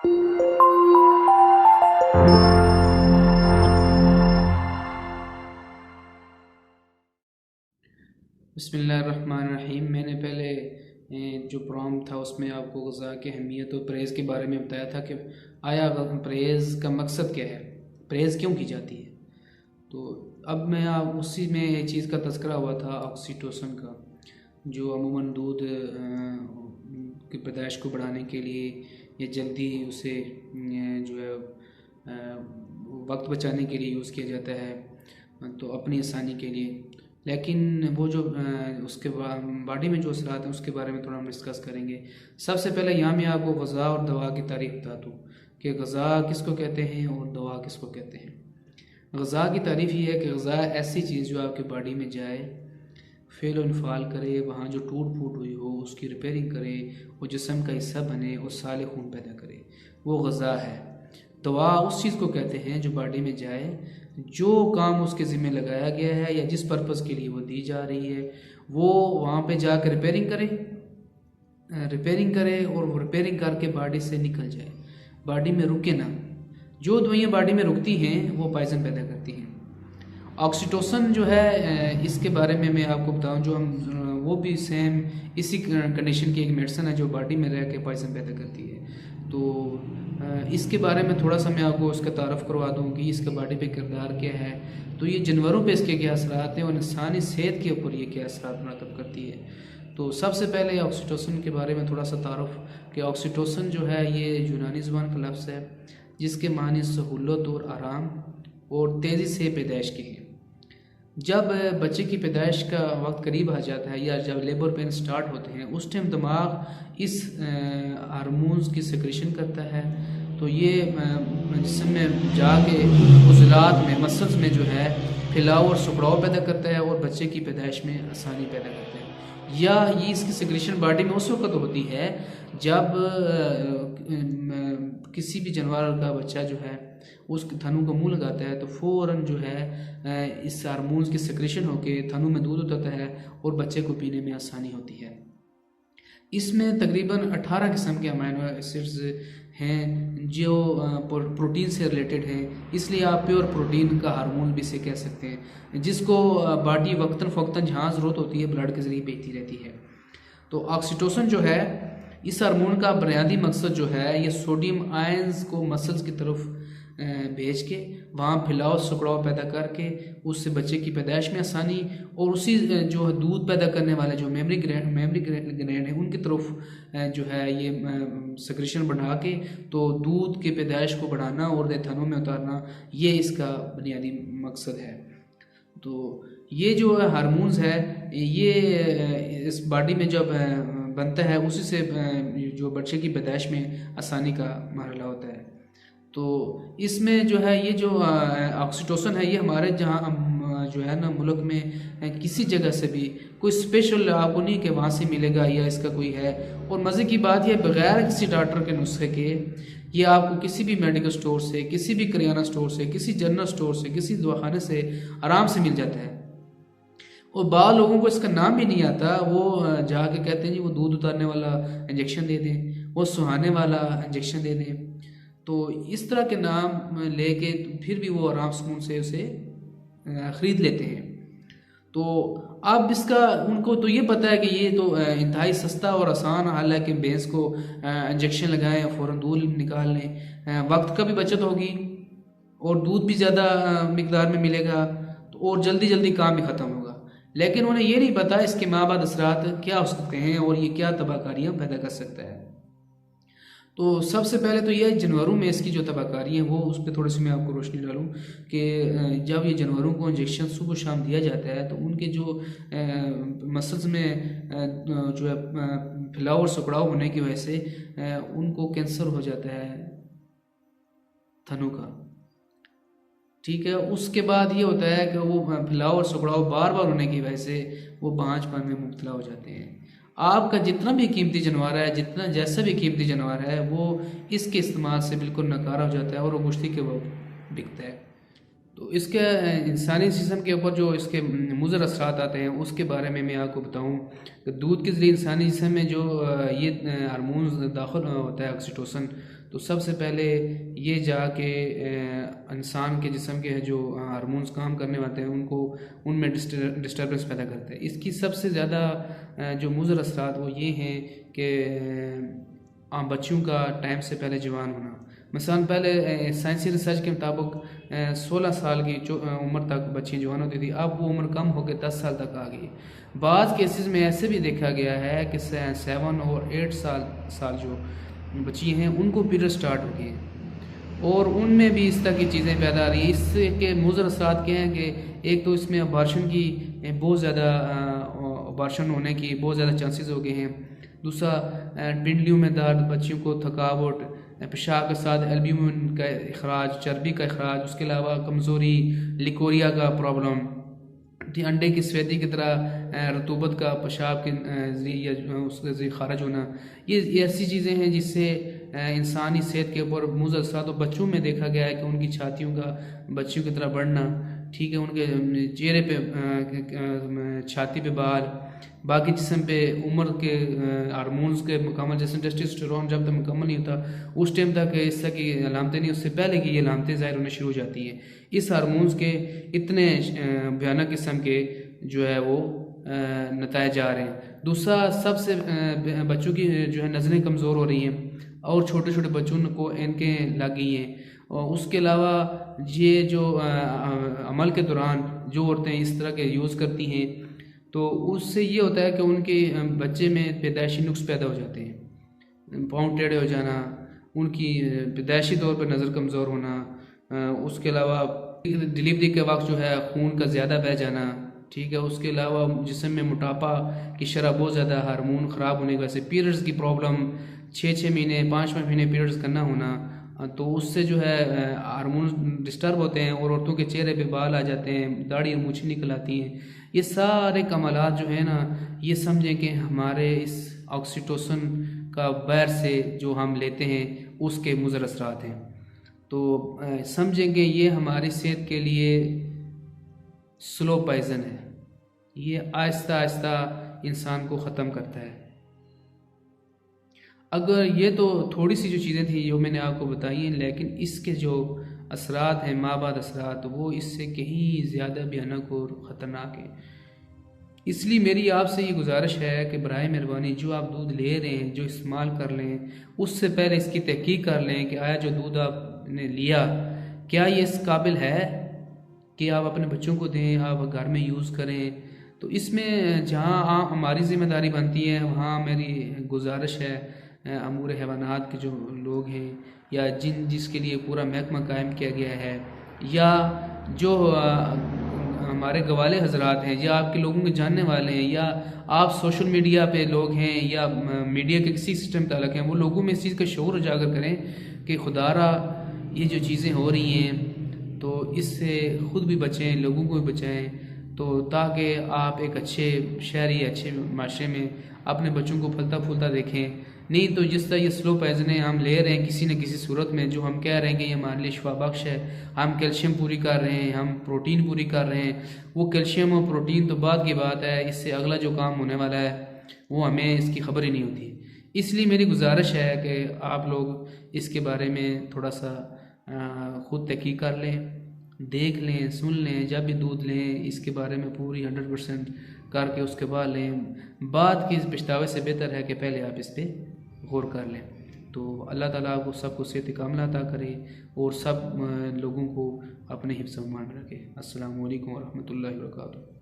बिस्मिल्लाहिर्रहमानिर्रहीम। मैंने पहले जो प्रॉम्प्ट था उसमें आपको ग़ज़ा की अहमियत और परहेज़ के बारे में बताया था कि आया परहेज़ का मकसद क्या है, परहेज़ क्यों की जाती है। तो अब मैं आप उसी में एक चीज़ का तज़किरा हुआ था, ऑक्सीटोसिन का, जो अमूमन दूध की पैदाइश को बढ़ाने के लिए या जल्दी उसे जो है वक्त बचाने के लिए यूज़ किया जाता है, तो अपनी आसानी के लिए। लेकिन वो जो उसके बॉडी में जो असरात हैं उसके बारे में थोड़ा हम डिस्कस करेंगे। सबसे पहले यहाँ मैं आपको ग़ज़ा और दवा की तारीफ़ बता दूँ कि ग़ज़ा किसको कहते हैं और दवा किसको कहते हैं। ग़ज़ा की तारीफ़ ये है कि ग़ज़ा ऐसी चीज़ जो आपकी बॉडी में जाए, फ़ेल और इनफ़ाल करे, वहाँ जो टूट फूट हुई हो उसकी रिपेयरिंग करे, वो जिस्म का हिस्सा बने और साले खून पैदा करे, वो ग़ज़ा है। दवा उस चीज़ को कहते हैं जो बॉडी में जाए, जो काम उसके ज़िम्मे लगाया गया है या जिस पर्पज़ के लिए वो दी जा रही है, वो वहाँ पे जाकर रिपेयरिंग करे और वो रिपेयरिंग करके बॉडी से निकल जाए, बॉडी में रुके ना। जो दवाइयाँ बॉडी में रुकती हैं वो पॉइज़न पैदा करती हैं। ऑक्सीटोसिन जो है, इसके बारे में मैं आपको बताऊं, जो हम वो भी सेम इसी कंडीशन की एक मेडिसिन है जो बॉडी में रह के पॉइज़न पैदा करती है। तो इसके बारे में थोड़ा सा मैं आपको उसका तारफ़ करवा दूं कि इसका बॉडी पे किरदार क्या है, तो ये जानवरों पे इसके क्या असरात हैं और इंसानी सेहत के ऊपर ये क्या असरात मरतब करती है। तो सबसे पहले ऑक्सीटोसिन के बारे में थोड़ा सा तारफ़ कि ऑक्सीटोसिन जो है ये यूनानी ज़ुबान का लफ्ज़ है जिसके मानी सहूलत और आराम और तेज़ी से पैदाइश की है। जब बच्चे की पैदाइश का वक्त करीब आ जाता है या जब लेबर पेन स्टार्ट होते हैं, उस टाइम दिमाग इस हार्मोन्स की सिक्रेशन करता है, तो ये जिस्म में जाके उज़लात में मसल्स में जो है फैलाव और सुखड़ाव पैदा करता है और बच्चे की पैदाइश में आसानी पैदा करता है। या ये इसकी सिक्रेशन बॉडी में उस वक्त होती है जब किसी भी जानवर का बच्चा जो है उस थनों को मुंह लगाता है तो फ़ौरन जो है इस हार्मोन्स की सिक्रेशन होकर थनों में दूध उतरता है और बच्चे को पीने में आसानी होती है। इसमें तकरीबन 18 किस्म के अमीनो एसिड्स हैं जो प्रोटीन से रिलेटेड हैं, इसलिए आप प्योर प्रोटीन का हार्मोन भी इसे कह सकते हैं, जिसको बॉडी वक्तन फ़वक्तन जहाँ ज़रूरत होती है ब्लड के ज़रिए भेजती रहती है। तो ऑक्सीटोसिन जो है, इस हार्मोन का बुनियादी मकसद जो है ये सोडियम आयंस को मसल्स की तरफ भेज के वहाँ फैलाव सुखड़ाव पैदा करके उससे बच्चे की पैदाइश में आसानी और उसी जो दूध पैदा करने वाले जो मेमरी ग्लैंड है उनकी तरफ जो है ये सिक्रेशन बढ़ा के तो दूध के पैदाइश को बढ़ाना और थनों में उतारना, ये इसका बुनियादी मकसद है। तो ये जो हार्मोन्स है ये इस बॉडी में जब बनता है उसी से जो बच्चे की पैदाइश में आसानी का मरहला होता है। तो इसमें जो है ये जो ऑक्सीटोसिन है ये हमारे जहाँ जो है ना मुल्क में किसी जगह से भी कोई स्पेशल आपको नहीं कि वहाँ से मिलेगा या इसका कोई है। और मज़े की बात यह बग़ैर किसी डॉक्टर के नुस्खे के ये आपको किसी भी मेडिकल स्टोर से, किसी भी करियाना स्टोर से, किसी जनरल स्टोर से, किसी दवाखाने से आराम से मिल जाता है। और बाद लोगों को इसका नाम भी नहीं आता, वो जाके कहते हैं जी वो दूध उतारने वाला इंजेक्शन दे दें, वो सुहाने वाला इंजेक्शन दे दें। तो इस तरह के नाम लेके फिर भी वो आराम सुकून से उसे ख़रीद लेते हैं। तो अब इसका उनको तो ये पता है कि ये तो इंतहाई सस्ता और आसान हल है कि भैंस को इंजेक्शन लगाएं और फ़ौरन दूध निकाल लें, वक्त का भी बचत होगी और दूध भी ज़्यादा मिकदार में मिलेगा तो और जल्दी जल्दी काम भी ख़त्म होगा। लेकिन उन्हें ये नहीं पता इसके माबाद असरात क्या हो सकते हैं और ये क्या तबाहकारियाँ पैदा कर सकता है। तो सबसे पहले तो यह जानवरों में इसकी जो तबाहकारी है वो उस पर थोड़ी सी मैं आपको रोशनी डालूँ कि जब ये जानवरों को इंजेक्शन सुबह शाम दिया जाता है तो उनके जो मसल्स में जो है फैलाव और सिकुड़ाव होने की वजह से उनको कैंसर हो जाता है थनों का। ठीक है, उसके बाद ये होता है कि वो फैलाव और सिकुड़ाव बार बार होने की वजह से वो बांझपन में मुब्तला हो जाते हैं। आपका जितना भी कीमती जानवर है, जितना जैसा भी कीमती जानवर है, वो इसके इस्तेमाल से बिल्कुल नकारा हो जाता है और वो मुश्ती के वक्त बिकता है। तो इसके इंसानी जिस्म के ऊपर जो इसके मुज़र असरात आते हैं उसके बारे में मैं आपको बताऊं कि दूध के ज़रिए इंसानी जिस्म में जो ये हार्मोन्स दाखिल होता है ऑक्सीटोसिन, तो सबसे पहले ये जाके इंसान के जिस्म के जो हार्मोन्स काम करने वाले हैं उनको उनमें डिस्टर्बेंस पैदा करता है। इसकी सबसे ज़्यादा जो मुज़र असरात वो ये हैं कि बच्चों का टाइम से पहले जवान होना। मिसाल पहले साइंसी रिसर्च के मुताबिक 16 साल की उम्र तक बच्ची जवान होती थी, अब वो उम्र कम होकर 10 साल तक आ गई। बाज़ केसेस में ऐसे भी देखा गया है कि 7 और 8 साल जो बच्ची हैं उनको पीरियड स्टार्ट हो गए और उनमें भी इस तरह की चीज़ें पैदा आ रही हैं। इसके मुज़र असरात क्या हैं कि एक तो इसमें अबॉर्शन की बहुत ज़्यादा अबॉर्शन होने की बहुत ज़्यादा चांसेस हो गए हैं। दूसरा, पिंडलियों में दर्द, बच्चियों को थकावट, पेशाब के साथ एल्ब्यूमिन का अखराज, चर्बी का अखराज, उसके अलावा कमज़ोरी, लिकोरिया का प्रॉब्लम, अंडे की सफ़ेदी की तरह रतूबत का पेशाब के ज़रिए उसके ज़रिए खारिज होना, ये ऐसी चीज़ें हैं जिससे इंसानी सेहत के ऊपर मुज़र असरात। तो बच्चों में देखा गया है कि उनकी छातियों का बच्चियों की तरह बढ़ना, ठीक है, उनके चेहरे पे छाती पे बाल, बाकी जिस्म पे उम्र के हार्मोन्स के मुकम्मल, जैसे टेस्टोस्टेरोन जब तक मुकम्मल नहीं होता उस टाइम तक इस तरह की अलामतें नहीं, उससे पहले की ये अलामतें ज़ाहिर होने शुरू हो जाती हैं। इस हार्मोन्स के इतने भयानक किस्म के जो है वो नतायज आ रहे हैं। दूसरा, सबसे बच्चों की जो है नज़रें कमज़ोर हो रही हैं और छोटे छोटे बच्चों को इनके लग गई हैं। और उसके अलावा ये जो अमल के दौरान जो औरतें इस तरह के यूज़ करती हैं तो उससे ये होता है कि उनके बच्चे में पैदाइशी नुक्स पैदा हो जाते हैं, पाँव टेढ़े हो जाना, उनकी पैदाइशी तौर पर नज़र कमज़ोर होना, उसके अलावा डिलीवरी के वक्त जो है खून का ज़्यादा बह जाना, ठीक है, उसके अलावा जिस्म में मोटापा की शरह बहुत ज़्यादा, हार्मोन ख़राब होने की वजह से पीरियड्स की प्रॉब्लम, 6-6 महीने 5-5 महीने पीरियड्स करना होना, तो उससे जो है हार्मोन डिस्टर्ब होते हैं और औरतों के चेहरे पे बाल आ जाते हैं, दाढ़ी और मूछें निकल आती हैं। ये सारे कमालात जो है ना, ये समझें कि हमारे इस ऑक्सीटोसिन का बैर से जो हम लेते हैं उसके मुज़र असरात हैं। तो समझेंगे ये हमारी सेहत के लिए स्लो पॉइज़न है, ये आहिस्ता आहिस्ता इंसान को ख़त्म करता है। अगर ये तो थोड़ी सी जो चीज़ें थी जो मैंने आपको बताई हैं, लेकिन इसके जो असरात हैं, माबाद असरात, वो इससे कहीं ज़्यादा भयानक और ख़तरनाक हैं। इसलिए मेरी आपसे ये गुजारिश है कि बराए मेहरबानी जो आप दूध ले रहे हैं, जो इस्तेमाल कर लें, उससे पहले इसकी तहकीक कर लें कि आया जो दूध आपने लिया क्या ये इस काबिल है कि आप अपने बच्चों को दें, आप घर में यूज़ करें। तो इसमें जहाँ हमारी ज़िम्मेदारी बनती है वहाँ मेरी गुजारिश है अमूर हैवानात के जो लोग हैं या जिसके लिए पूरा महकमा कायम किया गया है, या जो हमारे गवाले हजरात हैं या आपके लोगों के जानने वाले हैं, या आप सोशल मीडिया पे लोग हैं या मीडिया के किसी सिस्टम ताल्लुक़ हैं, वो लोगों में इस चीज़ का शऊर उजागर करें कि खुदारा ये जो चीज़ें हो रही हैं तो इससे ख़ुद भी बचें, लोगों को भी बचाएं, तो ताकि आप एक अच्छे शहरी, अच्छे माशरे में अपने बच्चों को फलता फूलता देखें। नहीं तो जिस तरह ये स्लो पॉइज़नें हम ले रहे हैं किसी न किसी सूरत में, जो हम कह रहे हैं कि ये हमारे लिए शिफा बख्श है, हम कैल्शियम पूरी कर रहे हैं, हम प्रोटीन पूरी कर रहे हैं, वो कैल्शियम और प्रोटीन तो बाद की बात है, इससे अगला जो काम होने वाला है वो हमें इसकी खबर ही नहीं होती। इसलिए मेरी गुजारिश है कि आप लोग इसके बारे में थोड़ा सा ख़ुद तहकीक कर लें, देख लें, सुन लें, जब भी दूध लें इसके बारे में पूरी 100% करके उसके बाद लें। बाद के पछतावे से बेहतर है कि पहले आप इस पर गौर कर लें। तो अल्लाह ताला आपको सबको सेहत कामिला अता करे और सब लोगों को अपने हिफ्ज़-ओ-ईमान में रखे। अस्सलामु अलैकुम व रहमतुल्लाहि व बरकातुहू।